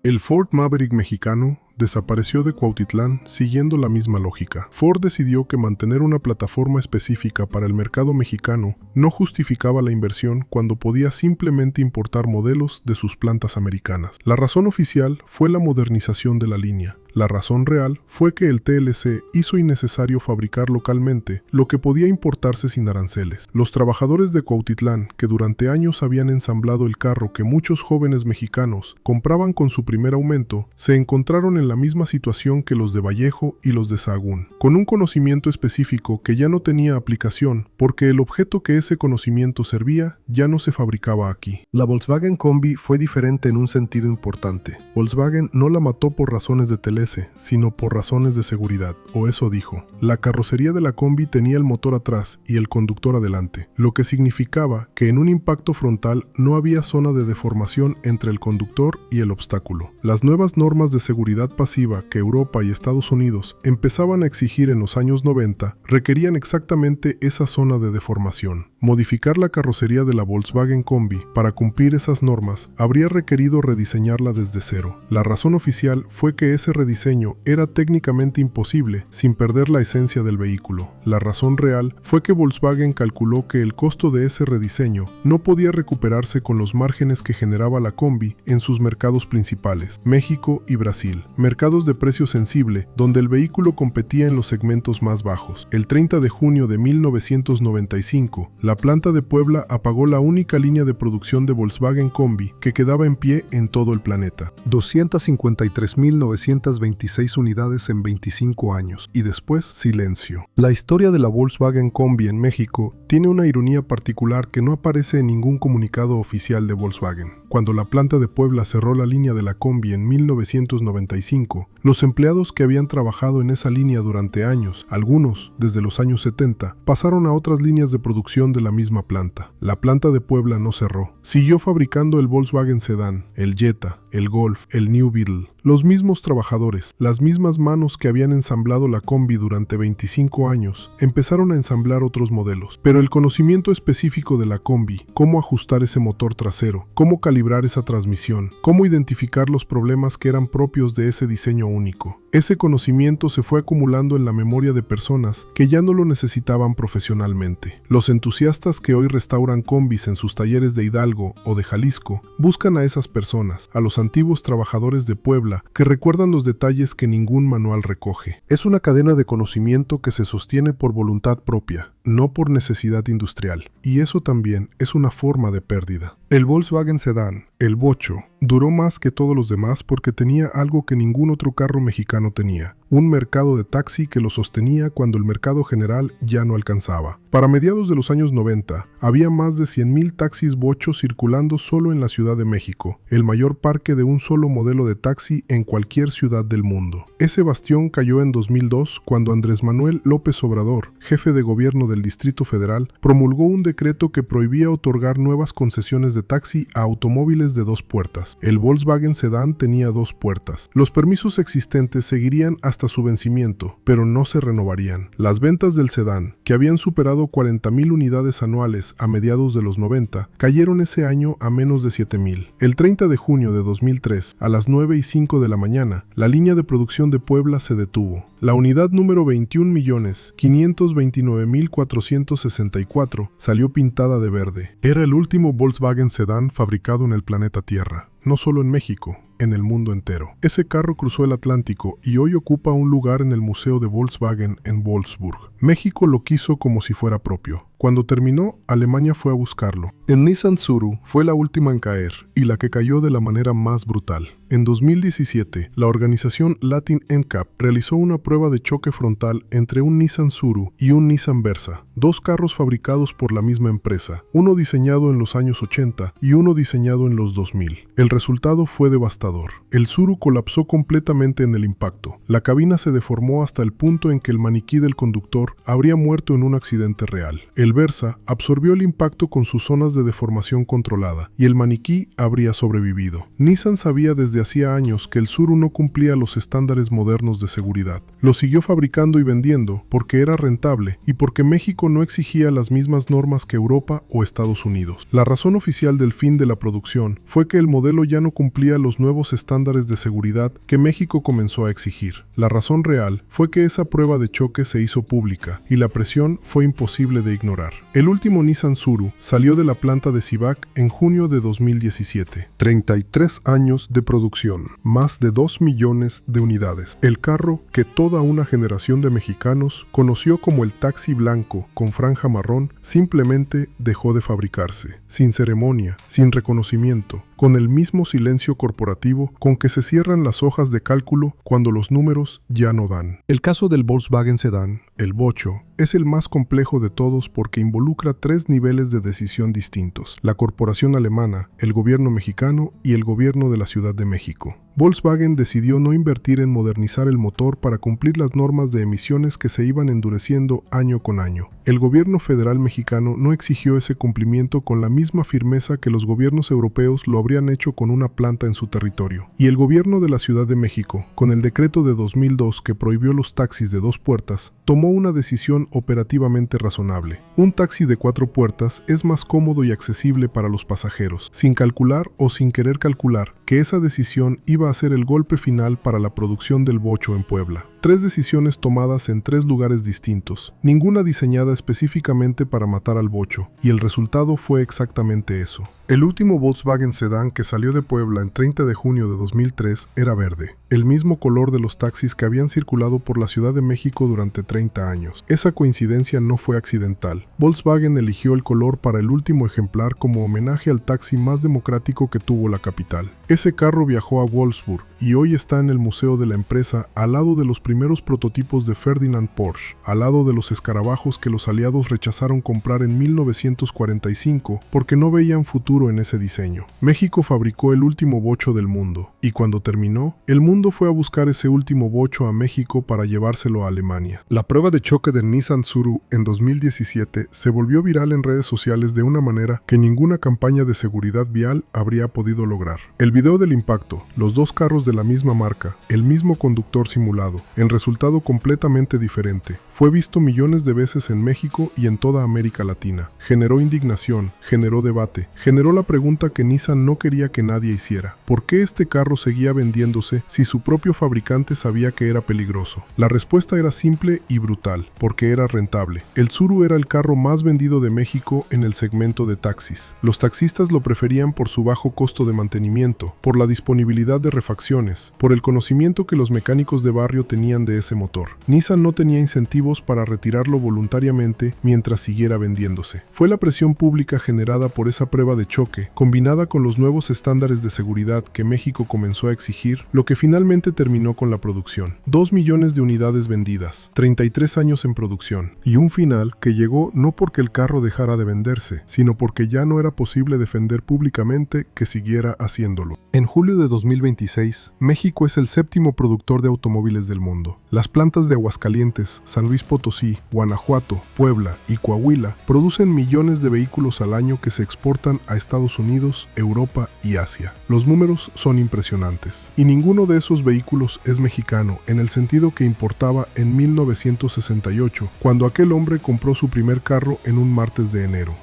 El Ford Maverick mexicano desapareció de Cuautitlán siguiendo la misma lógica. Ford decidió que mantener una plataforma específica para el mercado mexicano no justificaba la inversión cuando podía simplemente importar modelos de sus plantas americanas. La razón oficial fue la modernización de la línea. La razón real fue que el TLC hizo innecesario fabricar localmente lo que podía importarse sin aranceles. Los trabajadores de Cuautitlán, que durante años habían ensamblado el carro que muchos jóvenes mexicanos compraban con su primer aumento, se encontraron en la misma situación que los de Vallejo y los de Sahagún, con un conocimiento específico que ya no tenía aplicación porque el objeto que ese conocimiento servía ya no se fabricaba aquí. La Volkswagen Combi fue diferente en un sentido importante. Volkswagen no la mató por razones de TLC, sino por razones de seguridad, o eso dijo. La carrocería de la Combi tenía el motor atrás y el conductor adelante, lo que significaba que en un impacto frontal no había zona de deformación entre el conductor y el obstáculo. Las nuevas normas de seguridad pasiva que Europa y Estados Unidos empezaban a exigir en los años 90 requerían exactamente esa zona de deformación. Modificar la carrocería de la Volkswagen Combi para cumplir esas normas habría requerido rediseñarla desde cero. La razón oficial fue que ese rediseño era técnicamente imposible sin perder la esencia del vehículo. La razón real fue que Volkswagen calculó que el costo de ese rediseño no podía recuperarse con los márgenes que generaba la Combi en sus mercados principales, México y Brasil, mercados de precio sensible donde el vehículo competía en los segmentos más bajos. El 30 de junio de 1995, la La planta de Puebla apagó la única línea de producción de Volkswagen Combi que quedaba en pie en todo el planeta. 253.926 unidades en 25 años y después silencio. La historia de la Volkswagen Combi en México tiene una ironía particular que no aparece en ningún comunicado oficial de Volkswagen. Cuando la planta de Puebla cerró la línea de la Combi en 1995, los empleados que habían trabajado en esa línea durante años, algunos desde los años 70, pasaron a otras líneas de producción de la misma planta. La planta de Puebla no cerró. Siguió fabricando el Volkswagen Sedán, el Jetta, el Golf, el New Beetle. Los mismos trabajadores, las mismas manos que habían ensamblado la Combi durante 25 años, empezaron a ensamblar otros modelos. Pero el conocimiento específico de la Combi, cómo ajustar ese motor trasero, cómo calibrar esa transmisión, cómo identificar los problemas que eran propios de ese diseño único. Ese conocimiento se fue acumulando en la memoria de personas que ya no lo necesitaban profesionalmente. Los entusiastas que hoy restauran combis en sus talleres de Hidalgo o de Jalisco buscan a esas personas, a los antiguos trabajadores de Puebla que recuerdan los detalles que ningún manual recoge. Es una cadena de conocimiento que se sostiene por voluntad propia, no por necesidad industrial, y eso también es una forma de pérdida. El Volkswagen Sedán, el Bocho, duró más que todos los demás porque tenía algo que ningún otro carro mexicano tenía: un mercado de taxi que lo sostenía cuando el mercado general ya no alcanzaba. Para mediados de los años 90, había más de 100,000 taxis Bocho circulando solo en la Ciudad de México, el mayor parque de un solo modelo de taxi en cualquier ciudad del mundo. Ese bastión cayó en 2002 cuando Andrés Manuel López Obrador, jefe de gobierno del Distrito Federal, promulgó un decreto que prohibía otorgar nuevas concesiones de taxi a automóviles de 2 puertas. El Volkswagen Sedán tenía 2 puertas. Los permisos existentes seguirían hasta su vencimiento, pero no se renovarían. Las ventas del sedán, que habían superado 40,000 unidades anuales a mediados de los 90, cayeron ese año a menos de 7,000. El 30 de junio de 2003, a las 9:05 de la mañana, la línea de producción de Puebla se detuvo. La unidad número 21.529.464 salió pintada de verde. Era el último Volkswagen Sedán fabricado en el planeta Tierra, no solo en México, en el mundo entero. Ese carro cruzó el Atlántico y hoy ocupa un lugar en el Museo de Volkswagen en Wolfsburg. México lo quiso como si fuera propio. Cuando terminó, Alemania fue a buscarlo. El Nissan Tsuru fue la última en caer y la que cayó de la manera más brutal. En 2017, la organización Latin NCAP realizó una prueba de choque frontal entre un Nissan Tsuru y un Nissan Versa, 2 carros fabricados por la misma empresa, uno diseñado en los años 80 y uno diseñado en los 2000. El resultado fue devastador. El Tsuru colapsó completamente en el impacto. La cabina se deformó hasta el punto en que el maniquí del conductor habría muerto en un accidente real. El Versa absorbió el impacto con sus zonas de deformación controlada y el maniquí habría sobrevivido. Nissan sabía desde hacía años que el Tsuru no cumplía los estándares modernos de seguridad. Lo siguió fabricando y vendiendo porque era rentable y porque México no exigía las mismas normas que Europa o Estados Unidos. La razón oficial del fin de la producción fue que el modelo ya no cumplía los nuevos estándares de seguridad que México comenzó a exigir. La razón real fue que esa prueba de choque se hizo pública y la presión fue imposible de ignorar. El último Nissan Tsuru salió de la planta de Civac en junio de 2017. 33 años de producción, más de 2 millones de unidades. El carro que toda una generación de mexicanos conoció como el taxi blanco con franja marrón simplemente dejó de fabricarse, sin ceremonia, sin reconocimiento, con el mismo silencio corporativo con que se cierran las hojas de cálculo cuando los números ya no dan. El caso del Volkswagen Sedán, el Bocho, es el más complejo de todos porque involucra 3 niveles de decisión distintos: la corporación alemana, el gobierno mexicano y el gobierno de la Ciudad de México. Volkswagen decidió no invertir en modernizar el motor para cumplir las normas de emisiones que se iban endureciendo año con año. El gobierno federal mexicano no exigió ese cumplimiento con la misma firmeza que los gobiernos europeos lo habrían hecho con una planta en su territorio. Y el gobierno de la Ciudad de México, con el decreto de 2002 que prohibió los taxis de 2 puertas, tomó una decisión operativamente razonable. Un taxi de 4 puertas es más cómodo y accesible para los pasajeros, sin calcular o sin querer calcular que esa decisión iba a ser el golpe final para la producción del Bocho en Puebla. 3 decisiones tomadas en 3 lugares distintos, ninguna diseñada específicamente para matar al bocho, y el resultado fue exactamente eso. El último Volkswagen Sedán que salió de Puebla en 30 de junio de 2003 era verde, el mismo color de los taxis que habían circulado por la Ciudad de México durante 30 años. Esa coincidencia no fue accidental. Volkswagen eligió el color para el último ejemplar como homenaje al taxi más democrático que tuvo la capital. Ese carro viajó a Wolfsburg y hoy está en el museo de la empresa al lado de los primeros prototipos de Ferdinand Porsche, al lado de los escarabajos que los aliados rechazaron comprar en 1945 porque no veían futuro en ese diseño. México fabricó el último bocho del mundo, y cuando terminó, el mundo fue a buscar ese último bocho a México para llevárselo a Alemania. La prueba de choque del Nissan Tsuru en 2017 se volvió viral en redes sociales de una manera que ninguna campaña de seguridad vial habría podido lograr. El video del impacto, los 2 carros de la misma marca, el mismo conductor simulado, en resultado completamente diferente, fue visto millones de veces en México y en toda América Latina. Generó indignación, generó debate, generó la pregunta que Nissan no quería que nadie hiciera. ¿Por qué este carro seguía vendiéndose si su propio fabricante sabía que era peligroso? La respuesta era simple y brutal, porque era rentable. El Tsuru era el carro más vendido de México en el segmento de taxis. Los taxistas lo preferían por su bajo costo de mantenimiento, por la disponibilidad de refacciones, por el conocimiento que los mecánicos de barrio tenían de ese motor. Nissan no tenía incentivos para retirarlo voluntariamente mientras siguiera vendiéndose. Fue la presión pública generada por esa prueba de choque, combinada con los nuevos estándares de seguridad que México comenzó a exigir, lo que finalmente terminó con la producción. 2 millones de unidades vendidas, 33 años en producción, y un final que llegó no porque el carro dejara de venderse, sino porque ya no era posible defender públicamente que siguiera haciéndolo. En julio de 2026, México es el 7º productor de automóviles del mundo. Las plantas de Aguascalientes, San Luis Potosí, Guanajuato, Puebla y Coahuila producen millones de vehículos al año que se exportan a Estados Unidos, Europa y Asia. Los números son impresionantes. Y ninguno de esos vehículos es mexicano en el sentido que importaba en 1968, cuando aquel hombre compró su primer carro en un martes de enero.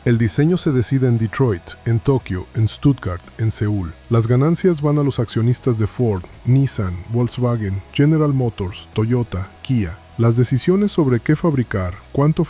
El diseño se decide en Detroit, en Tokio, en Stuttgart, en Seúl. Las ganancias van a los accionistas de Ford, Nissan, Volkswagen, General Motors, Toyota, Kia. Las decisiones sobre qué fabricar, cuándo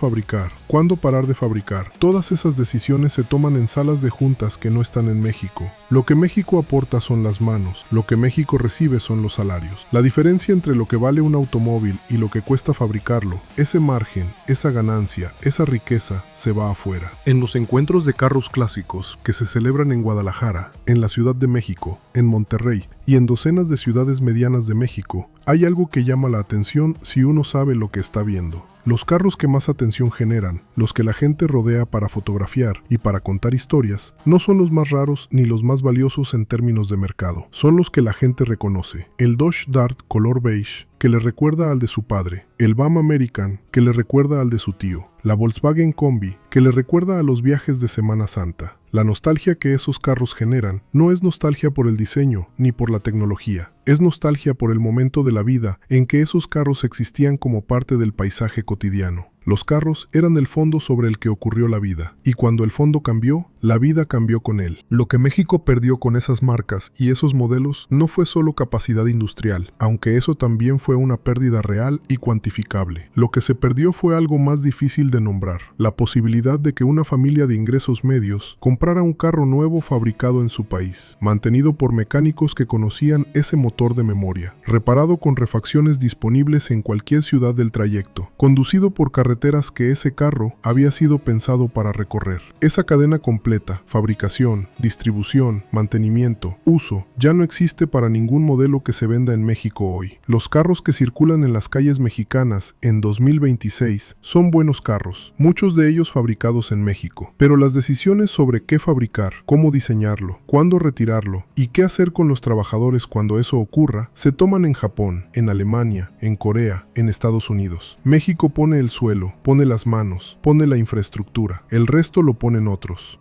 parar de fabricar, todas esas decisiones se toman en salas de juntas que no están en México. Lo que México aporta son las manos, lo que México recibe son los salarios. La diferencia entre lo que vale un automóvil y lo que cuesta fabricarlo, ese margen, esa ganancia, esa riqueza, se va afuera. En los encuentros de carros clásicos que se celebran en Guadalajara, en la Ciudad de México, en Monterrey y en docenas de ciudades medianas de México, hay algo que llama la atención si uno sabe lo que está viendo. Los carros que más atención generan, los que la gente rodea para fotografiar y para contar historias, no son los más raros ni los más valiosos en términos de mercado. Son los que la gente reconoce. El Dodge Dart color beige, que le recuerda al de su padre. El BAM American, que le recuerda al de su tío. La Volkswagen Combi, que le recuerda a los viajes de Semana Santa. La nostalgia que esos carros generan no es nostalgia por el diseño ni por la tecnología. Es nostalgia por el momento de la vida en que esos carros existían como parte del paisaje cotidiano. Los carros eran el fondo sobre el que ocurrió la vida, y cuando el fondo cambió, la vida cambió con él. Lo que México perdió con esas marcas y esos modelos no fue solo capacidad industrial, aunque eso también fue una pérdida real y cuantificable. Lo que se perdió fue algo más difícil de nombrar, la posibilidad de que una familia de ingresos medios comprara un carro nuevo fabricado en su país, mantenido por mecánicos que conocían ese motor de memoria, reparado con refacciones disponibles en cualquier ciudad del trayecto, conducido por carreteras que ese carro había sido pensado para recorrer. Esa cadena completa, fabricación, distribución, mantenimiento, uso, ya no existe para ningún modelo que se venda en México hoy. Los carros que circulan en las calles mexicanas en 2026 son buenos carros, muchos de ellos fabricados en México, pero las decisiones sobre qué fabricar, cómo diseñarlo, cuándo retirarlo y qué hacer con los trabajadores cuando eso ocurra, se toman en Japón, en Alemania, en Corea, en Estados Unidos. México pone el suelo, pone las manos, pone la infraestructura, el resto lo ponen otros.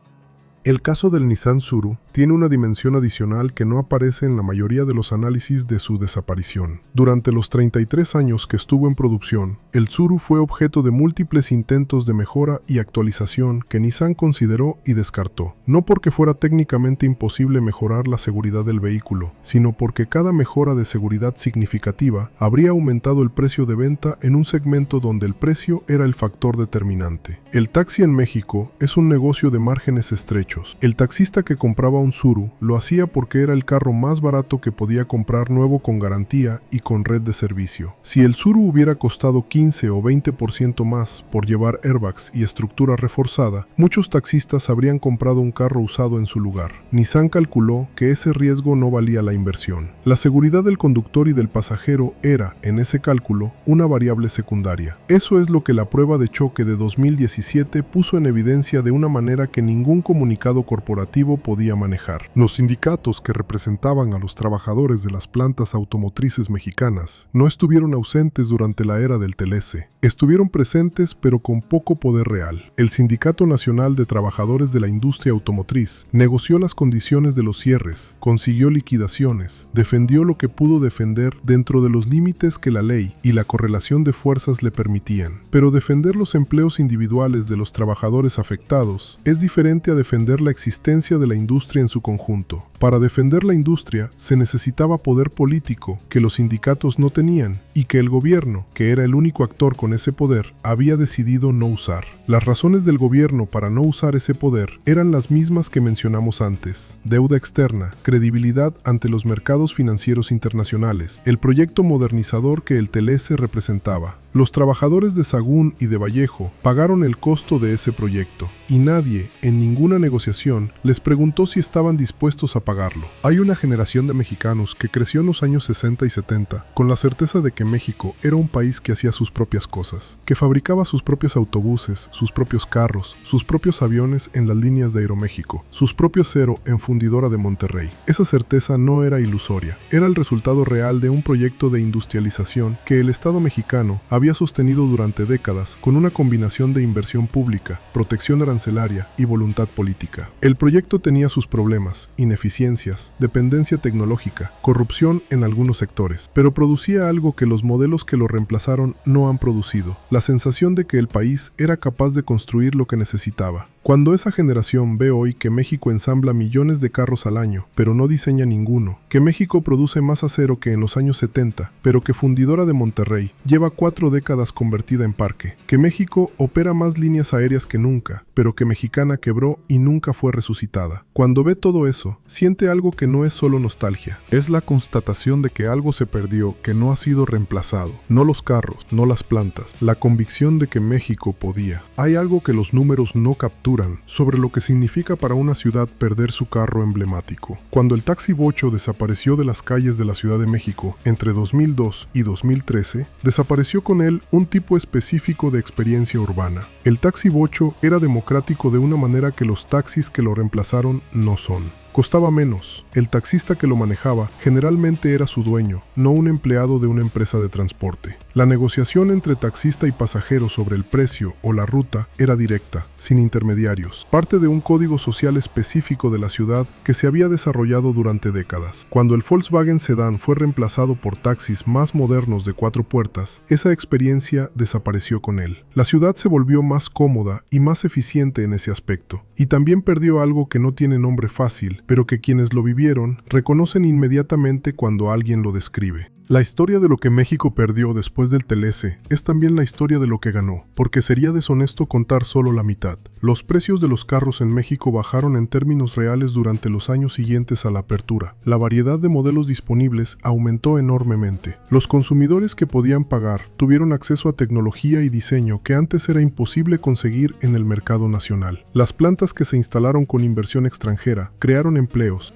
El caso del Nissan Tsuru tiene una dimensión adicional que no aparece en la mayoría de los análisis de su desaparición. Durante los 33 años que estuvo en producción, el Tsuru fue objeto de múltiples intentos de mejora y actualización que Nissan consideró y descartó, no porque fuera técnicamente imposible mejorar la seguridad del vehículo, sino porque cada mejora de seguridad significativa habría aumentado el precio de venta en un segmento donde el precio era el factor determinante. El taxi en México es un negocio de márgenes estrechos. El taxista que compraba un Tsuru lo hacía porque era el carro más barato que podía comprar nuevo con garantía y con red de servicio. Si el Tsuru hubiera costado 15 o 20% más por llevar airbags y estructura reforzada, muchos taxistas habrían comprado un carro usado en su lugar. Nissan calculó que ese riesgo no valía la inversión. La seguridad del conductor y del pasajero era, en ese cálculo, una variable secundaria. Eso es lo que la prueba de choque de 2017 puso en evidencia de una manera que ningún comunicado corporativo podía manejar. Los sindicatos que representaban a los trabajadores de las plantas automotrices mexicanas no estuvieron ausentes durante la era del TLC. Estuvieron presentes pero con poco poder real. El Sindicato Nacional de Trabajadores de la Industria Automotriz negoció las condiciones de los cierres, consiguió liquidaciones, defendió lo que pudo defender dentro de los límites que la ley y la correlación de fuerzas le permitían. Pero defender los empleos individuales de los trabajadores afectados es diferente a defender la existencia de la industria en su conjunto. Para defender la industria se necesitaba poder político que los sindicatos no tenían y que el gobierno, que era el único actor con ese poder, había decidido no usar. Las razones del gobierno para no usar ese poder eran las mismas que mencionamos antes: deuda externa, credibilidad ante los mercados financieros internacionales, el proyecto modernizador que el TLC representaba. Los trabajadores de Sagún y de Vallejo pagaron el costo de ese proyecto, y nadie, en ninguna negociación, les preguntó si estaban dispuestos a pagarlo. Hay una generación de mexicanos que creció en los años 60 y 70 con la certeza de que México era un país que hacía sus propias cosas, que fabricaba sus propios autobuses, sus propios carros, sus propios aviones en las líneas de Aeroméxico, sus propios Cero en Fundidora de Monterrey. Esa certeza no era ilusoria, era el resultado real de un proyecto de industrialización que el Estado mexicano había sostenido durante décadas con una combinación de inversión pública, protección arancelaria y voluntad política. El proyecto tenía sus problemas, ineficiencias, dependencia tecnológica, corrupción en algunos sectores, pero producía algo que los modelos que lo reemplazaron no han producido: la sensación de que el país era capaz de construir lo que necesitaba. Cuando esa generación ve hoy que México ensambla millones de carros al año, pero no diseña ninguno, que México produce más acero que en los años 70, pero que Fundidora de Monterrey lleva 4 décadas convertida en parque, que México opera más líneas aéreas que nunca, pero que Mexicana quebró y nunca fue resucitada. Cuando ve todo eso, siente algo que no es solo nostalgia. Es la constatación de que algo se perdió que no ha sido reemplazado. No los carros, no las plantas, la convicción de que México podía. Hay algo que los números no capturan sobre lo que significa para una ciudad perder su carro emblemático. Cuando el Taxi Bocho desapareció de las calles de la Ciudad de México entre 2002 y 2013, desapareció con él un tipo específico de experiencia urbana. El Taxi Bocho era democrático de una manera que los taxis que lo reemplazaron no son. Costaba menos. El taxista que lo manejaba generalmente era su dueño, no un empleado de una empresa de transporte. La negociación entre taxista y pasajero sobre el precio o la ruta era directa, sin intermediarios, parte de un código social específico de la ciudad que se había desarrollado durante décadas. Cuando el Volkswagen Sedán fue reemplazado por taxis más modernos de 4 puertas, esa experiencia desapareció con él. La ciudad se volvió más cómoda y más eficiente en ese aspecto, y también perdió algo que no tiene nombre fácil, pero que quienes lo vivieron reconocen inmediatamente cuando alguien lo describe. La historia de lo que México perdió después del TLC es también la historia de lo que ganó, porque sería deshonesto contar solo la mitad. Los precios de los carros en México bajaron en términos reales durante los años siguientes a la apertura. La variedad de modelos disponibles aumentó enormemente. Los consumidores que podían pagar tuvieron acceso a tecnología y diseño que antes era imposible conseguir en el mercado nacional. Las plantas que se instalaron con inversión extranjera crearon empleos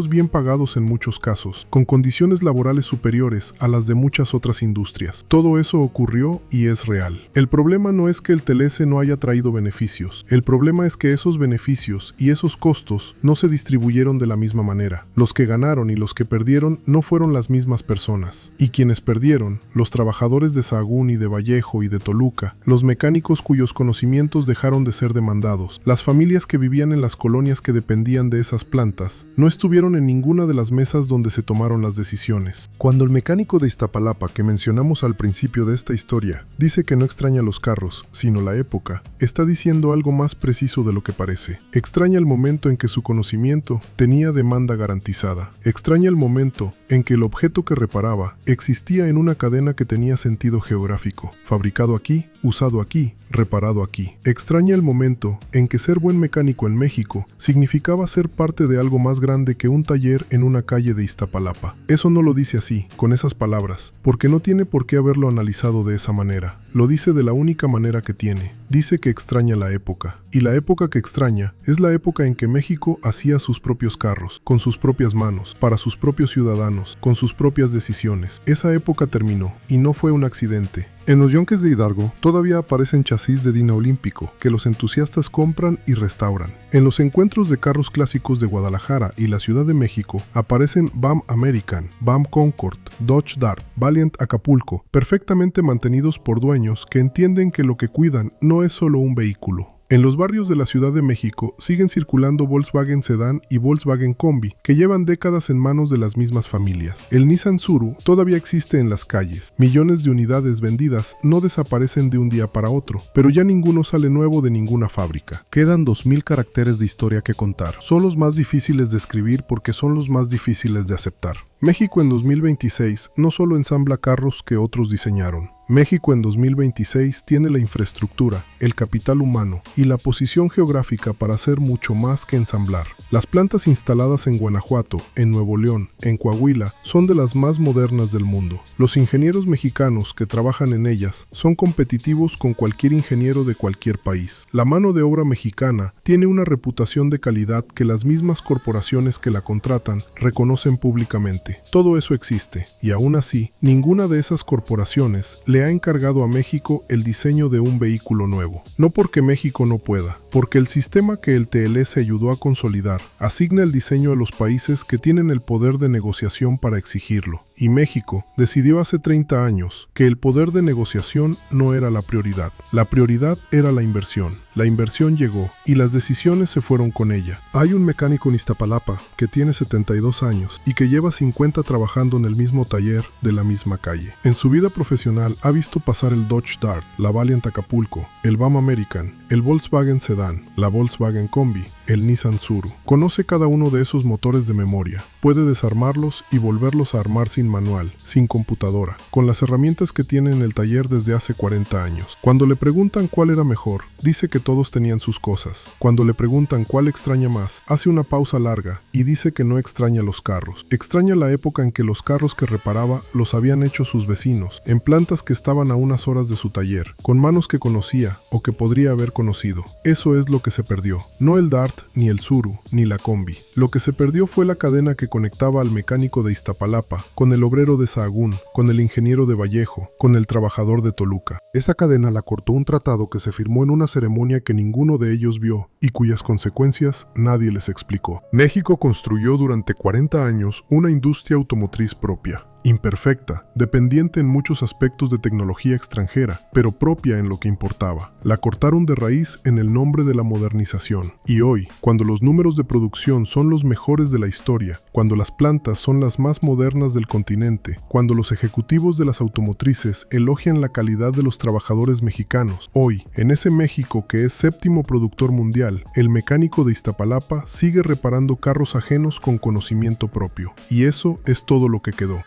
bien pagados en muchos casos, con condiciones laborales superiores similares a las de muchas otras industrias. Todo eso ocurrió y es real. El problema no es que el TLS no haya traído beneficios. El problema es que esos beneficios y esos costos no se distribuyeron de la misma manera. Los que ganaron y los que perdieron no fueron las mismas personas. Y quienes perdieron, los trabajadores de Sahagún y de Vallejo y de Toluca, los mecánicos cuyos conocimientos dejaron de ser demandados, las familias que vivían en las colonias que dependían de esas plantas, no estuvieron en ninguna de las mesas donde se tomaron las decisiones. Cuando el mecánico de Iztapalapa que mencionamos al principio de esta historia dice que no extraña los carros, sino la época, está diciendo algo más preciso de lo que parece. Extraña el momento en que su conocimiento tenía demanda garantizada. Extraña el momento en que el objeto que reparaba existía en una cadena que tenía sentido geográfico, fabricado aquí, usado aquí, reparado aquí. Extraña el momento en que ser buen mecánico en México significaba ser parte de algo más grande que un taller en una calle de Iztapalapa. Eso no lo dice así, con esas palabras, porque no tiene por qué haberlo analizado de esa manera. Lo dice de la única manera que tiene. Dice que extraña la época. Y la época que extraña es la época en que México hacía sus propios carros, con sus propias manos, para sus propios ciudadanos, con sus propias decisiones. Esa época terminó, y no fue un accidente. En los yonques de Hidalgo todavía aparecen chasis de Dina Olímpico que los entusiastas compran y restauran. En los encuentros de carros clásicos de Guadalajara y la Ciudad de México aparecen BAM American, BAM Concord, Dodge Dart, Valiant Acapulco, perfectamente mantenidos por dueños que entienden que lo que cuidan no es solo un vehículo. En los barrios de la Ciudad de México siguen circulando Volkswagen Sedán y Volkswagen Combi, que llevan décadas en manos de las mismas familias. El Nissan Tsuru todavía existe en las calles. Millones de unidades vendidas no desaparecen de un día para otro, pero ya ninguno sale nuevo de ninguna fábrica. Quedan 2000 caracteres de historia que contar. Son los más difíciles de escribir porque son los más difíciles de aceptar. México en 2026 no solo ensambla carros que otros diseñaron. México en 2026 tiene la infraestructura, el capital humano y la posición geográfica para hacer mucho más que ensamblar. Las plantas instaladas en Guanajuato, en Nuevo León, en Coahuila, son de las más modernas del mundo. Los ingenieros mexicanos que trabajan en ellas son competitivos con cualquier ingeniero de cualquier país. La mano de obra mexicana tiene una reputación de calidad que las mismas corporaciones que la contratan reconocen públicamente. Todo eso existe, y aún así, ninguna de esas corporaciones le ha encargado a México el diseño de un vehículo nuevo. No porque México no pueda, porque el sistema que el TLS ayudó a consolidar asigna el diseño a los países que tienen el poder de negociación para exigirlo. Y México decidió hace 30 años que el poder de negociación no era la prioridad. La prioridad era la inversión. La inversión llegó y las decisiones se fueron con ella. Hay un mecánico en Iztapalapa que tiene 72 años y que lleva 50 trabajando en el mismo taller de la misma calle. En su vida profesional ha visto pasar el Dodge Dart, la Valiant Acapulco, el BAM American, el Volkswagen Sedán, la Volkswagen Combi, el Nissan Tsuru. Conoce cada uno de esos motores de memoria. Puede desarmarlos y volverlos a armar sin manual, sin computadora, con las herramientas que tiene en el taller desde hace 40 años. Cuando le preguntan cuál era mejor, dice que todos tenían sus cosas. Cuando le preguntan cuál extraña más, hace una pausa larga y dice que no extraña los carros. Extraña la época en que los carros que reparaba los habían hecho sus vecinos, en plantas que estaban a unas horas de su taller, con manos que conocía o que podría haber conocido. Eso es lo que se perdió. No el Dart, ni el Tsuru, ni la Combi. Lo que se perdió fue la cadena que conectaba al mecánico de Iztapalapa, con el obrero de Sahagún, con el ingeniero de Vallejo, con el trabajador de Toluca. Esa cadena la cortó un tratado que se firmó en una ceremonia que ninguno de ellos vio y cuyas consecuencias nadie les explicó. México construyó durante 40 años una industria automotriz propia. Imperfecta, dependiente en muchos aspectos de tecnología extranjera, pero propia en lo que importaba. La cortaron de raíz en el nombre de la modernización. Y hoy, cuando los números de producción son los mejores de la historia, cuando las plantas son las más modernas del continente, cuando los ejecutivos de las automotrices elogian la calidad de los trabajadores mexicanos, hoy, en ese México que es séptimo productor mundial, el mecánico de Iztapalapa sigue reparando carros ajenos con conocimiento propio. Y eso es todo lo que quedó.